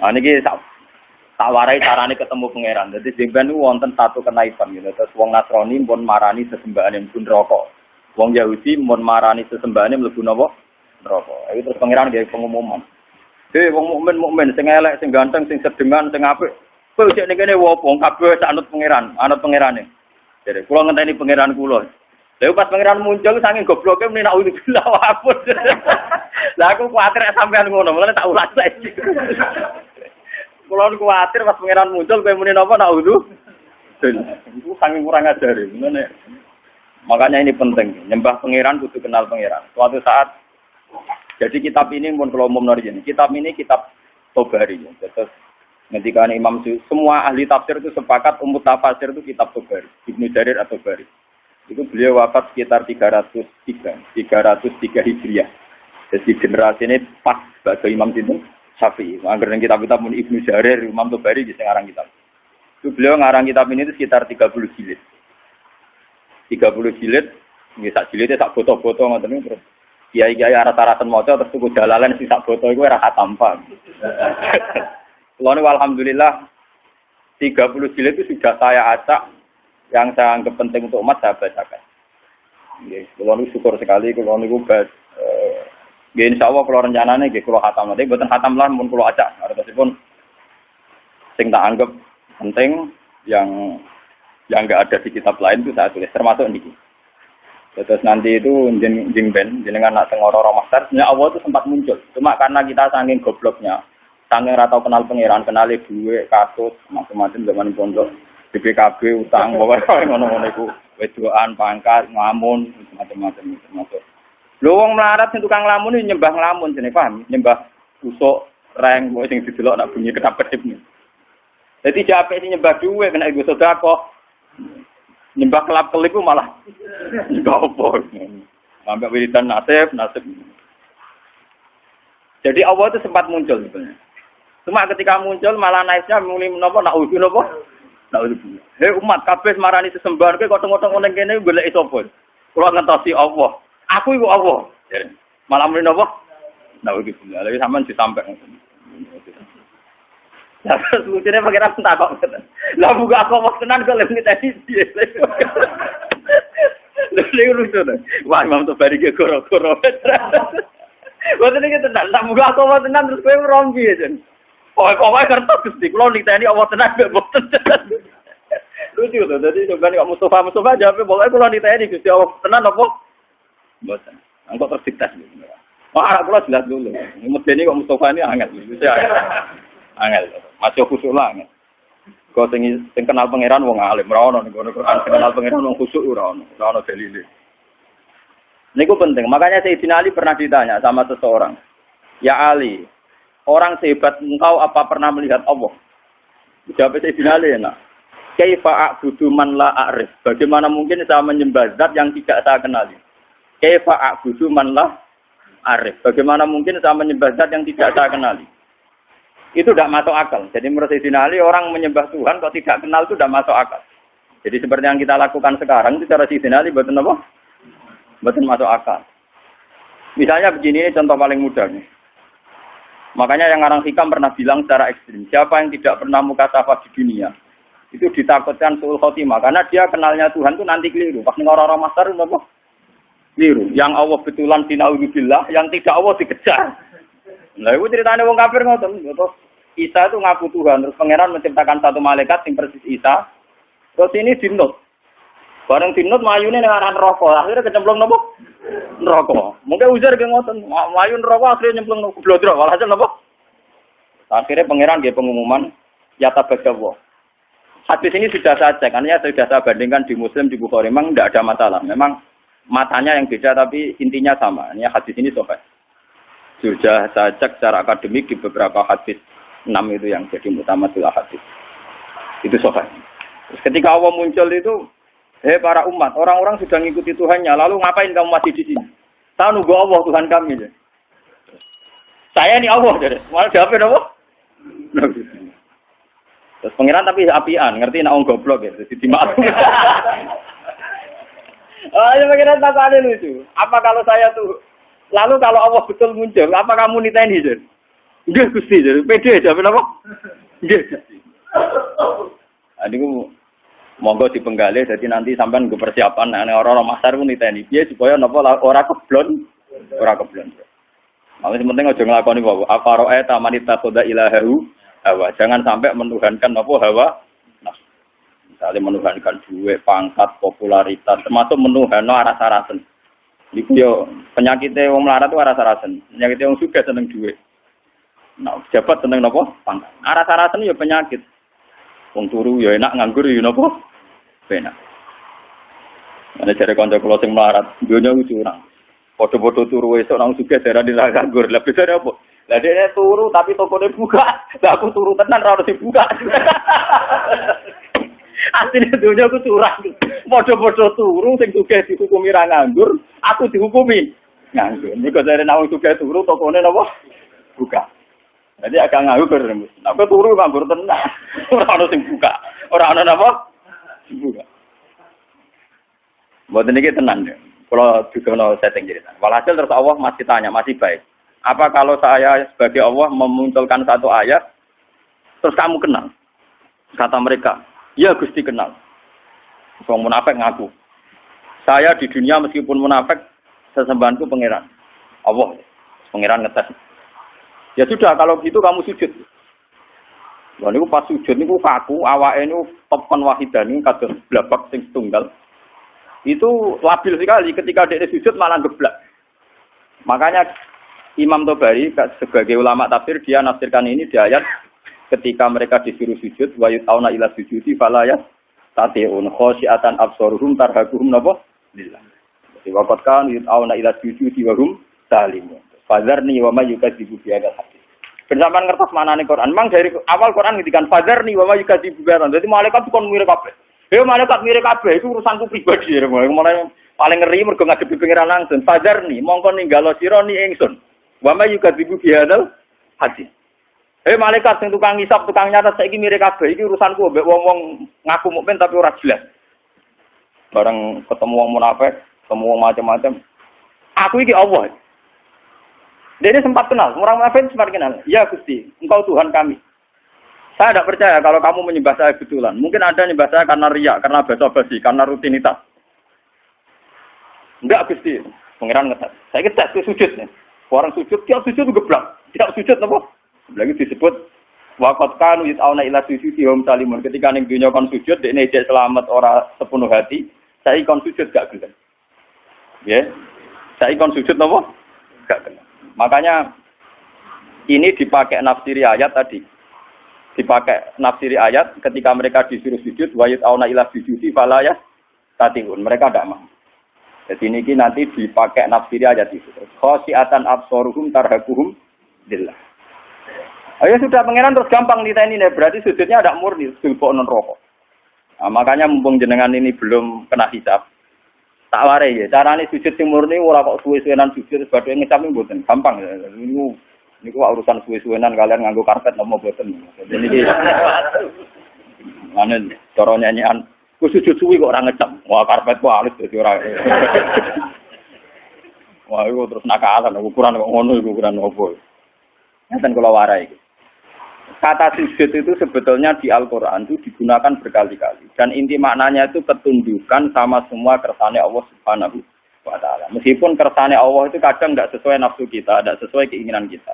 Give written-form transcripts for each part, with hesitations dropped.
Niki tak warai carane ketemu pangeran. Dadi jengben niku wonten satu kenaipan gitu. Terus wong Nasrani pun marani sesembahane mlebu neraka. Wong Yahudi pun marani sesembahane mlebu napa? Neraka. Iki terus pangeran gawe pengumuman. Wong mukmin sing elek, sing ganteng, sing sedengan, sing apik. Kowe cek ning kene wopo kabeh anut pangerane. Jadi kula ngenteni pangeran kula. Lha pas pangeran muncul saking gobloke meni nak ulah wapun. Lah aku kuwatir sampean ngono, mulane tak ulas saiki. Kula kuwatir pas pangeran muncul kowe muni napa nak udu. Iku saking kurang ajar ngene. Makanya ini penting, nyembah pangeran kudu kenal pangeran. Suatu saat jadi kitab ini pun kalau umum nari kitab ini kitab Tobari. Terus ketika Imam semua ahli tafsir itu sepakat tafsir itu kitab Tobari, Ibnu Jarir atau Tobari. Itu beliau wafat sekitar 303 Hijriah. Jadi generasi ini pas sebagai Imam itu Syafi'i. Anggaran kitab-kitab pun Ibnu Jarir, Imam Tobari di ngarang kitab. Itu beliau ngarang kitab ini itu sekitar 30 jilid. 30 jilid, sak jilidnya sak foto-foto ngoten terus. Kiai-kiai arah-arahan maca terus tuku dalalan sing sak foto iku ora khatam. Kulo alhamdulillah 30 jilid itu sudah saya acak yang saya anggap penting untuk umat saya bacakan. Nggih, kulo syukur sekali kulo niku nggih insyaallah kulo rencanane nggih kulo khatam nanti mboten khatam lah mun kulo acak. Artosipun sing tak anggap penting yang enggak ada di kitab lain itu saya tulis termasuk niki. Terus nanti itu jengben jenengan nak tengoro romaster, sebenarnya Allah itu sempat muncul. Cuma karena kita saking gobloknya, saking ratau kenal pangeran, kenali duit, kasus, macam-macam zaman pondok, BPKB, utang, pokoknya ngono-ngono itu, wedoan, pangkat, ngamun, macam-macam termasuk. Lho wong melarat sing tukang nglamun iki nyembah nglamun jenenge paham, nyembah usuk, reng, kok sing didelok nak bunyi kedap-kedip. Dadi jape sing nyembah duit kena iku sedekah. Nyembah kelap-kelip malah enggak apa. Sampai wiridan nasib. Jadi Allah itu sempat muncul sebenarnya. Cuma ketika muncul malah naiknya muni menapa nak udu napa? Nak udu. Hei umat kabeh marani sesembahan kowe kok tengok-tengok ning kene golek sapa? Kula ngentosi Allah. Aku iku Allah. Malah muni napa? Nak udu. Lha sampean disampaikan. Lah terus lucunya pangeran takok. Lah buka aku wong tenan kok lek tadi. Lha lucu to. Wah Imam Tobari ge goro-goro. Boten iki tenan, tak buka aku wong tenan terus kowe rompi aja. Pokoke kertas Gusti, kula niteni Allah tenan mbek boten. Lucu to, dadi coba nek Mustafa jawab pokoke kula niteni Gusti Allah tenan apa? Boten. Engko tersiktas. Wah, anak kula jelas dulu. Medeni kok Mustafa ini angel. Angel. Masih khusuk lah. Kau sing kenal pangeran wong alim ora ono ning Quran, kenal pangeran wong khusuk ora ono dalile. Niku penting. Makanya Sayyidina Ali pernah ditanya sama seseorang, "Ya Ali, orang sehebat engkau apa pernah melihat Allah?" Jawab Sayyidina Ali enak. "Kaifa a'budu man la a'rif?" Bagaimana mungkin saya menyembah zat yang tidak saya kenali? Kaifa a'budu man la a'rif? Bagaimana mungkin saya menyembah zat yang tidak saya kenali? Itu tidak masuk akal. Jadi menurut Sayyidina Ali, orang menyembah Tuhan kok tidak kenal itu tidak masuk akal. Jadi seperti yang kita lakukan sekarang, itu cara Sayyidina Ali betul apa? Betul masuk akal. Misalnya begini, ini contoh paling mudah nih. Makanya yang orang hikam pernah bilang secara ekstrim, siapa yang tidak pernah mukasafah di dunia, itu ditakutkan su'ul khotimah. Karena dia kenalnya Tuhan itu nanti keliru. Pas orang-orang masar itu apa? Keliru. Yang Allah betulan dina'udzubillah, yang tidak Allah dikejar. Nah itu ceritanya wong kafir ngoten. Isa itu ngaku Tuhan, terus pangeran menciptakan satu malaikat yang persis Isa. Terus ini dinut. Bareng dinut mayune ning aran neraka, akhirnya kecemplung nopo? Neraka. Mungkin ujar ge ngoten, mayu neraka akhirnya nyemplung nopo blodro, walhasil nopo? Akhirnya pangeran nggih pengumuman ya tabadawa. Hadis ini sudah saya cek, artinya sudah saya bandingkan di Muslim, di Bukhari, memang tidak ada masalah. Memang matanya yang beda tapi intinya sama. Ini hadis ini sahih. Sudah saya cek secara akademik di beberapa hadis 6 itu yang jadi mutamatil hadis. Itu sahih. Terus ketika Allah muncul itu, para umat, orang-orang sudah mengikuti Tuhannya, lalu ngapain kamu masih di sini? Saya nunggu Allah Tuhan kami. Saya ini Allah, jadi malah jawabin apa? Terus pengiran tapi apian, ngerti nak orang goblok ya, jadi dimaafkan. Ya pengiran tak ada lucu. Apa kalau saya tuh, lalu kalau Allah betul muncul, apa kamu niteni? Nggih Gusti, pede jawab napa? Nggih Gusti. Niku monggo dipenggalih dadi nanti sampean nggo persiapan nek ora masar ku niteni piye supaya napa ora keblon. Makanya penting aja nglakoni wae. Afaro tamanita khoda ilahahu hawa. Jangan sampai menuhankan apa hawa. Misalnya menuhankan duit, pangkat, popularitas, termasuk menuhanno aras-arasen. Iku yo penyakite wong melarat itu aras-arasen. Penyakite wong sugih seneng duit. Nah, jabat seneng napa? Pangkat. Aras-arasen yo penyakit. Wong turu yo enak, nganggur yo napa? Penak. Ana jare kanca kula sing melarat, donya ku curang. Foto-foto turu esuk nang sugih darah di nganggur. Lah bedane apa? Lah dene turu tapi tokone buka. Lah aku turu tenan ora ono sing buka. Asline donya ku curang. Padha-padha turu sing sugih dihukumi ra nganggur, aku dihukumi nganggur. Nek jare nang sugih turu tokone napa? Buka. Jadi agak nganggur rembus. Nek turu nganggur tenan. Ora ono sing buka. Ora ono napa? Buka. Mboten iki tenan ya. Kalau didono setting cerita. Walhasil terus Allah masih tanya, masih baik. Apa kalau saya sebagai Allah memunculkan satu ayat, terus kamu kenal? Kata mereka, ya Gusti kenal. Wong munafik ngaku. Saya di dunia meskipun munafik, sesembahanku pangeran. Allah, pangeran ngetes. Ya sudah, kalau gitu kamu sujud. Wah niku pas sujud niku kaku, awake niku topon wahidan niku kados blabak sing tunggal. Itu labil sekali ketika dia sujud malah geblak. Makanya Imam Tobari sebagai ulama tafsir dia nafsirkan ini di ayat ketika mereka disuruh sujud wa yutauna ila sujudi fala yastati'un khasyiatan absaruhum tarhaquhum napa lillah. Jadi waqat kan yutauna ila sujudi wa hum salimun. Fadzarni wa may yukadzibu bi hadzal hadis. Bersamaan ngertos manane Quran. Memang dari awal Quran ngendikan fadzarni wa may yukadzibu bi hadzal. Dadi malaikat kon mirip kabeh. Malaikat mirip kabeh itu urusanku pribadi. Mulai paling ngeri mergo ngadepi pengiran langsung. Fadzarni mongko ninggalo sira ni ingsun. Wa may yukadzibu bi hadzal hadis. Malaikat sing tukang ngisap, tukang nyatet saiki mirip kabeh. Iki urusanku mbek wong-wong ngaku mukmin tapi ora jelas. Bareng ketemu wong munafik, ketemu wong macam-macam. Aku iki Allah. Dia sempat kenal, orang munafik sempat kenal. Ya Gusti, Engkau Tuhan kami. Saya tidak percaya kalau kamu menyembah saya betulan. Mungkin Anda menyembah saya karena riya, karena basa-basi, karena rutinitas. Enggak Gusti, pengiran ngetes. Saya ngetes sujud nih. Orang sujud, tiap sujud geblak. Tidak sujud apa? Lagi disebut waqat kanu yus'auna ila sujudi hum salimun. Ketika ning dunya kon sujud, dekne ijek selamat ora sepenuh hati. Saya kon sujud gak gelem. Ya. Saya kon sujud napa? Gak gelem. Makanya ini dipakai nafsiri ayat tadi. Dipakai nafsiri ayat ketika mereka disuruh sujud wa yutauna ila sujudi fala yastati'un. Mereka tidak mau. Jadi ini nanti dipakai nafsiri ayat itu. Khasyiatan absaruhum tarhaquhum lillah. Ayo sudah pengenan terus gampang niteni nih. Berarti sujudnya ada murni, sulbok non rokok. Nah, makanya mumpung jenengan ini belum kena hisab. Tak warai ya. Carane sujud sing murni ora kok suwe-suwenan sujud sebagai ngisap mboten. Gampang. Ini urusan suwe-suwenan kalian nganggo karpet nopo boten. Jadi iki ane cara nyanyian ku sujud suwi kok ora ngecap. Wah karpet ku alus dadi ora. Wah iku terus nakalan ukuran kok ngono iku ukuran opo. Ngeten kula warai iki. Kata sujud itu sebetulnya di Al-Qur'an itu digunakan berkali-kali dan inti maknanya itu ketundukan sama semua kersane Allah Subhanahu wa taala. Meskipun kersane Allah itu kadang tidak sesuai nafsu kita, tidak sesuai keinginan kita.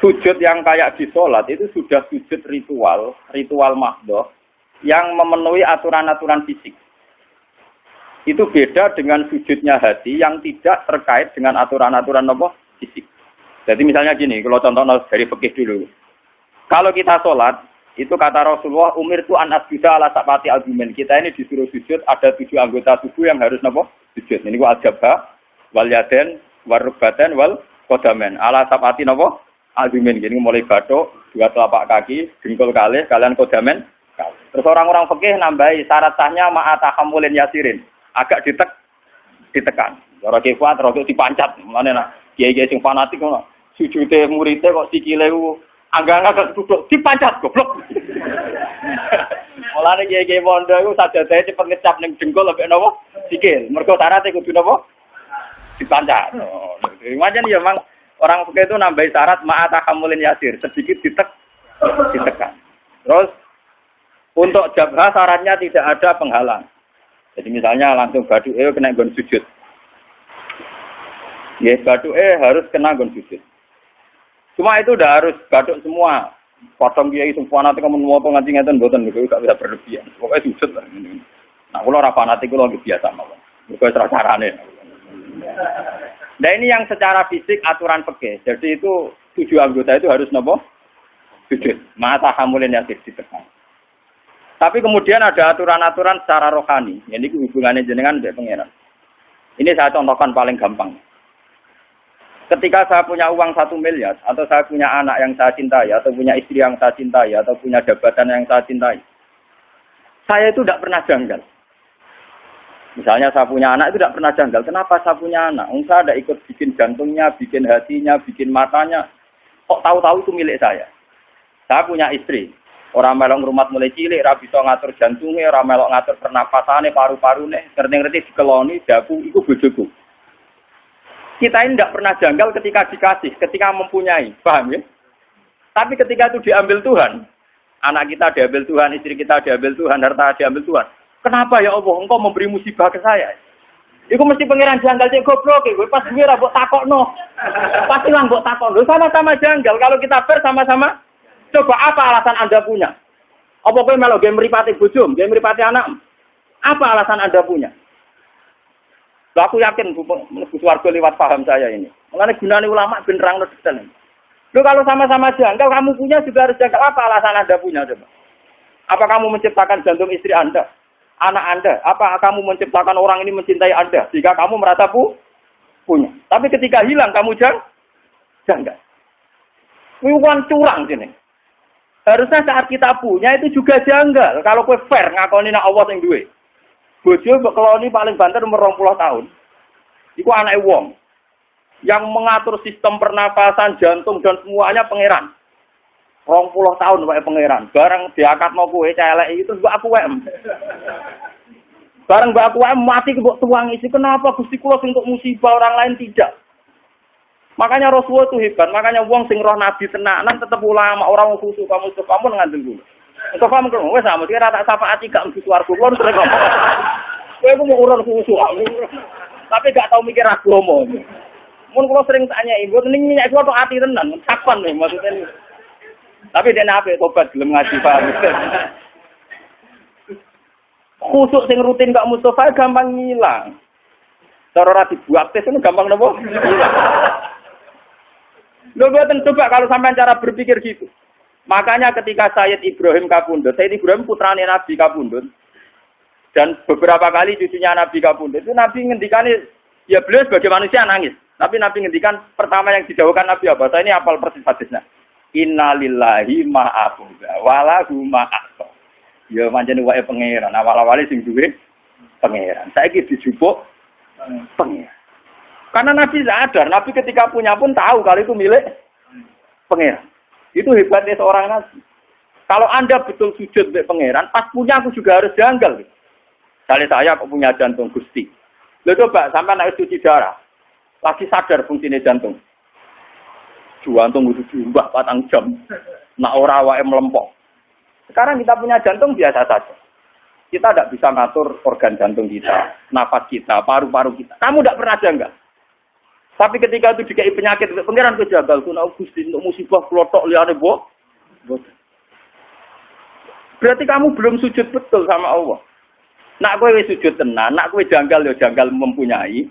Sujud yang kayak di sholat itu sudah sujud ritual mahdoh yang memenuhi aturan-aturan fisik. Itu beda dengan sujudnya hati yang tidak terkait dengan aturan-aturan fisik. Jadi misalnya gini, kalau contoh dari fikih dulu. Kalau kita sholat, itu kata Rasulullah, umir itu an asjuda ala sapati argumen. Kita ini disuruh sujud, ada 7 anggota tubuh yang harus sujud. Ini al-jabha, wal yaden, wal rukbaten, wal kodamen. Ala sapati argumen. Jadi mulai batuk, 2 telapak kaki, dengkul kalih, kalian kodamen. Terus orang-orang fikih nambahi syarat sahnya ma'atahamulin yasirin. Agak ditekan. Orang kifat, orang dipancat. Mana kiai-kiai sing fanatik ngono. Sujude muridé kok sikile angga-angga duduk dipancat goblok. Mulane kiai-kiai pondok iku sajadahe cepet ngecap ning dengkul ambek sikil. Mergo syaraté kudu dipancat. Macam ya mang Orang fikih itu nambahi syarat ma'ata hamulin yasir, sedikit ditekan. Terus untuk jabha syaratnya tidak ada penghalang. Jadi misalnya langsung badu'e kena gon sujud. Ya, badu'e harus kena gon sujud. Cuma itu udah harus baduk semua. Potong kiai semua nanti kamu motong ngaji ngeten mboten niku gak bisa berlebihan. Pokoknya sujud lah. Nah, kula ora fanatik kula lagi biasa mawon. Mergo ora carane. Nah, ini yang secara fisik aturan fikih. Jadi itu 7 anggota itu harus napa? Sujud. Mata hamulin yasir ditekan. Tapi kemudian ada aturan-aturan secara rohani. Ini hubungannya jenengan dengan pangeran. Ini saya contohkan paling gampang. Ketika saya punya uang 1 miliar, atau saya punya anak yang saya cintai, atau punya istri yang saya cintai, atau punya jabatan yang saya cintai, saya itu tidak pernah janggal. Misalnya saya punya anak itu tidak pernah janggal. Kenapa saya punya anak? Saya tidak ikut bikin jantungnya, bikin hatinya, bikin matanya. Kok tahu-tahu itu milik saya? Saya punya istri. Orang melok rumah mulai cilik, ora bisa ngatur jantungnya, orang melok ngatur pernapasannya, paru-parune, ngerti-ngerti dikeloni, daku, itu bojoku. Kita ini tidak pernah janggal ketika dikasih, ketika mempunyai, paham ya? Tapi ketika itu diambil Tuhan, anak kita diambil Tuhan, istri kita diambil Tuhan, harta diambil Tuhan. Kenapa ya Allah, engkau memberi musibah ke saya? Iku mesti pangeran janggal cek goblok, gue pas gue ra mbok takokno. Pasti lah mbok takokno, sama-sama janggal. Kalau kita fair sama-sama, coba apa alasan Anda punya? Apa kowe melok game mripate bojo, game mripate anak? Apa alasan Anda punya? Loh, aku yakin mlebu swarga lewat paham saya ini. Mengenai gunane ulama ben nerangno detail. Loh, kalau sama-sama janggal, kamu punya juga harus janggal. Apa alasan Anda punya coba? Apa kamu menciptakan jantung istri Anda? Anak Anda? Apa kamu menciptakan orang ini mencintai Anda? Jika kamu merasa punya. Tapi ketika hilang, kamu janggal. Wiwan curang sini. Harusnya saat kita punya itu juga janggal. Kalau kowe fair ngakoni nek Allah sing duwe. Bojo mbok keloni paling banter umur 20 tahun. Iku anake wong. Yang mengatur sistem pernapasan, jantung dan semuanya pangeran. 20 tahun wae pangeran. Bareng diakatno kowe celek itu mbok aku wae. Bareng mbok aku wae mati mbok tuangi iki kenapa Gusti kula sing untuk musibah orang lain tidak. Makanya Rasulullah itu hebat. Makanya wong sing roh nabi tenanan tetep ulama, orang khusus kamu ngandel dulu. Engko paham kok wis sama kira tak syafaati gak mesti swarga kula terus kok. Kowe ku mau urun khusus. Tapi gak tau mikir agama. Mun kula sering tanya ibu ning minyak kula tok ati tenan, kapan nih maksudnya. Tapi dene apik tobat gelem ngaji paham. Khusuk sing rutin Kak Mustofa gampang ngilang. Cara ora dibuat tes itu gampang napa? Hilang. Lho boten coba kalau sampean cara berpikir gitu. Makanya ketika Sayyid Ibrahim kabundut, Sayyid Ibrahim putrane Nabi kabundut, dan beberapa kali cucunya Nabi kabundut, itu Nabi ngendikane, ya beliau sebagai manusia nangis. Tapi Nabi ngendikan pertama yang didhawuhkan Nabi apa? Saya ini hafal persis hadisnya. Innalillahi ma'akhudha walahu ma'akhudha. Ya pancen wae pangeran, awal-awale sing duwe pangeran. Saiki dijupuk pangeran. Karena Nabi sadar, Nabi ketika punya pun tahu kalau itu milik pangeran. Itu hebatnya seorang nabi. Kalau Anda betul sujud untuk pangeran, pas punya aku juga harus janggal. Misalnya saya kok punya jantung Gusti. Lalu coba sampai naik cuci darah. Lagi sadar fungsinya jantung. Jantung itu diubah 4 jam. Nak ora wae melempok. Sekarang kita punya jantung biasa saja. Kita tidak bisa ngatur organ jantung kita, nafas kita, paru-paru kita. Kamu tidak pernah janggal. Tapi ketika itu dikai penyakit, pangeran kejagal, kuna Gusti untuk musibah klotok liane bo. Berarti kamu belum sujud betul sama Allah. Nak kowe wis sujud tenan, nak kowe janggal ya janggal mempunyai.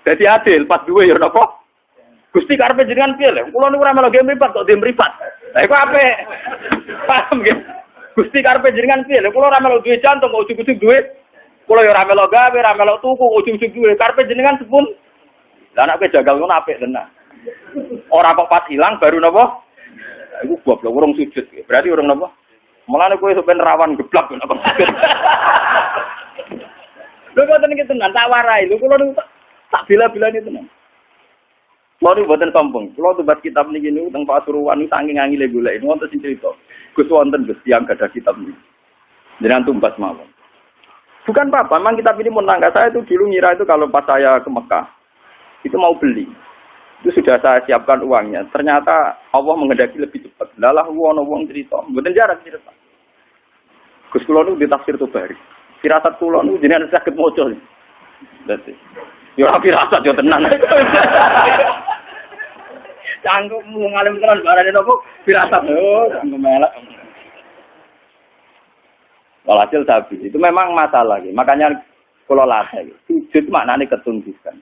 Jadi adil pas duwe ya napa? Gusti karepe jenengan piye lho? Kula niku ora melu game mripat kok game mripat. Lah iku apik. Paham nggih? Gusti karepe jenengan piye lho? Kula ora melu duwe jantung kok ujug-ujug duwe. Kula ya ora melu gawe, ora melu tuku, ujug-ujug duwe. Karepe jenengan sepun. Lah anak kowe jagal ngono apik tenan. Ora kok pas ilang baru napa? Iku goblok urung sujud. Berarti urung napa? Mulane kowe sampeyan rawan geblak nek kok sujud. Lho boten iki tenan tak warai. Lho kula niku tak bila-bilane tenan. Kula niku boten sombong. Kula tumbas kitab niki niku teng Pasuruan niku saking ngangile golek. Wonten sing crito. Gus wonten Gus tiyang gadah kitab niki. Jenengan tumbas mawon. Bukan apa-apa, memang kitab ini menangga saya itu dulu ngira itu kalau pas saya ke Mekah itu mau beli. Itu sudah saya siapkan uangnya. Ternyata Allah menghendaki lebih cepat. Lalah wong cerita, mboten jarak cerita. Gus kula niku ditafsir Tobari. Firasat kula niku jenengan saged maca. Dadi yo ora firasat yo tenan. Canggung ngalim tenan barane napa firasat. Oh, canggung melek. Walhasil sabi itu memang masalah gitu. Makanya kula latih. Sujud maknane ketundukan.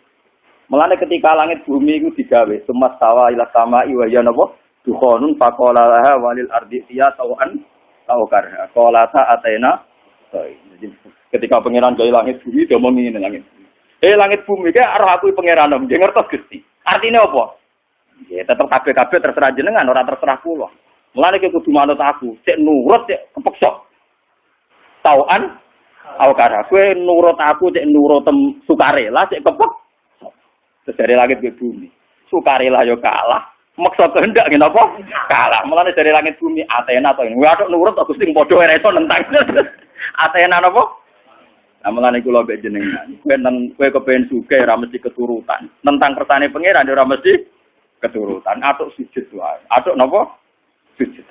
Mulane ketika langit bumi itu digawe, sumas tawa ila sama wa ya napa dukhonun faqala laha walil ardi fiya sawan taukar. Qalata atena. Jadi ketika pangeran gawe langit bumi do ngene langit. Langit bumi ki arep aku pangeran nggih ngertos Gusti. Artine apa? Ya tetep kabeh-kabeh terserah jenengan ora terserah kula. Mulane ki kudu manut aku, cek nurut cek kepeksa. Tauan taukar. Kowe nurut aku cek nurut sukarela cek kepek. Dari langit ke bumi. Sukarela yo kalah. Maksa kehendak ngene apa? Kalah. Mulane dari langit bumi Athena to. Waduh nurut kok Gusti padha ora iso nentang. Athena napa? Nah mulane kula mbek jenengan. Kowe kepengin sugih ora mesti keturutan. Nentang kersane pangeran ora mesti keturutan. Atuk sujud wae. Atuk napa? Sujud.